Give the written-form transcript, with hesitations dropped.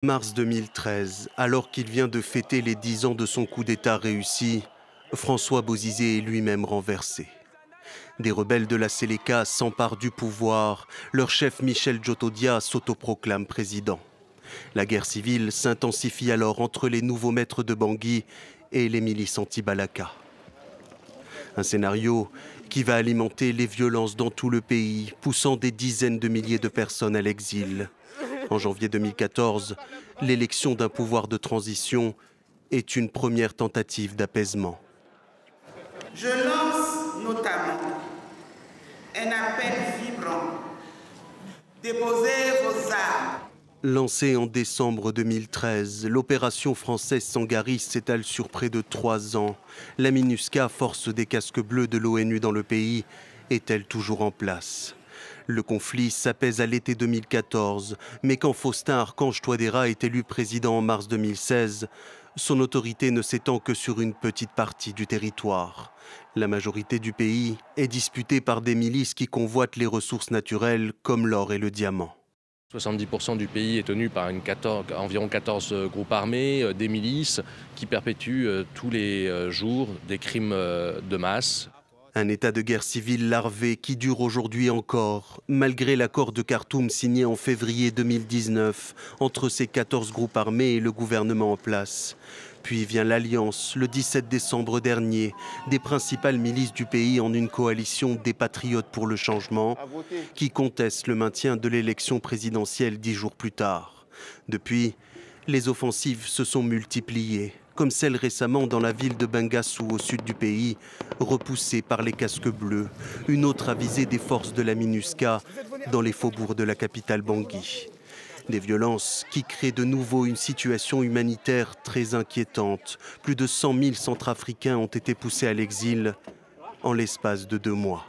Mars 2013, alors qu'il vient de fêter les 10 ans de son coup d'État réussi, François Bozizé est lui-même renversé. Des rebelles de la Séléka s'emparent du pouvoir. Leur chef Michel Djotodia s'autoproclame président. La guerre civile s'intensifie alors entre les nouveaux maîtres de Bangui et les milices anti-Balaka. Un scénario qui va alimenter les violences dans tout le pays, poussant des dizaines de milliers de personnes à l'exil. En janvier 2014, l'élection d'un pouvoir de transition est une première tentative d'apaisement. Je lance notamment un appel vibrant. Déposez vos armes. Lancée en décembre 2013, l'opération française Sangaris s'étale sur près de 3 ans. La MINUSCA, force des casques bleus de l'ONU dans le pays, est-elle toujours en place? Le conflit s'apaise à l'été 2014, mais quand Faustin Archange Touadéra est élu président en mars 2016, son autorité ne s'étend que sur une petite partie du territoire. La majorité du pays est disputée par des milices qui convoitent les ressources naturelles comme l'or et le diamant. 70% du pays est tenu par environ 14 groupes armés, des milices qui perpétuent tous les jours des crimes de masse. Un état de guerre civile larvé qui dure aujourd'hui encore, malgré l'accord de Khartoum signé en février 2019 entre ces 14 groupes armés et le gouvernement en place. Puis vient l'alliance, le 17 décembre dernier, des principales milices du pays en une coalition des Patriotes pour le changement, qui contestent le maintien de l'élection présidentielle 10 jours plus tard. Depuis, les offensives se sont multipliées, comme celle récemment dans la ville de Bangassou au sud du pays, repoussée par les casques bleus. Une autre a visé des forces de la MINUSCA dans les faubourgs de la capitale Bangui. Des violences qui créent de nouveau une situation humanitaire très inquiétante. Plus de 100 000 Centrafricains ont été poussés à l'exil en l'espace de 2 mois.